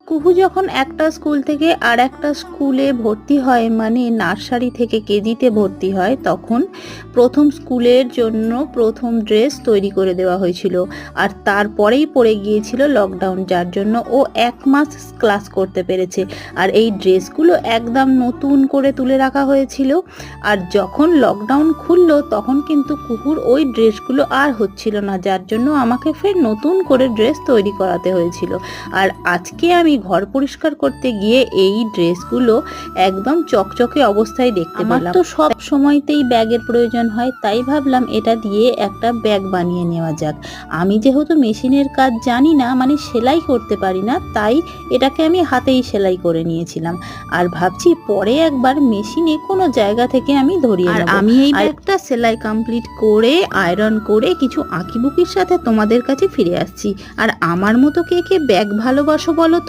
কুহু যখন একটা স্কুল থেকে আর একটা স্কুলে ভর্তি হয়, মানে নার্সারি থেকে কেজিতে ভর্তি হয়, তখন প্রথম স্কুলের জন্য প্রথম ড্রেস তৈরি করে দেওয়া হয়েছিল। আর তারপরেই পড়ে গিয়েছিল লকডাউন, যার জন্য ও 1 মাস ক্লাস করতে পেরেছে। আর এই ড্রেসগুলো একদম নতুন করে তুলে রাখা হয়েছিল। আর যখন লকডাউন খুললো তখন কিন্তু কুকুর ওই ড্রেসগুলো আর হচ্ছিল না, যার জন্য আমাকে ফের নতুন করে ড্রেস তৈরি করাতে হয়েছিল। আর আজকে আমি ঘর পরিষ্কার করতে গিয়ে এই ড্রেসগুলো একদম চকচকে অবস্থায় দেখতে পেলাম। তো সব সময়তেই ব্যাগের প্রয়োজন হয়, তাই ভাবলাম এটা দিয়ে একটা ব্যাগ বানিয়ে নেওয়া যাক। আমি যেহেতু মেশিনের কাজ জানি না, মানে সেলাই করতে পারি না, তাই এটাকে আমি হাতেই সেলাই করে নিয়েছিলাম। আর ভাবছি পরে একবার মেশিনে কোনো জায়গা থেকে আমি ধরিয়ে নেব। আমি এই ব্যাগটা সেলাই কমপ্লিট করে আয়রন করে কিছু আঁকিবুকির সাথে তোমাদের কাছে ফিরে আসছি। আর আমার মতো কে কে ব্যাগ ভালোবাসো বলো তো?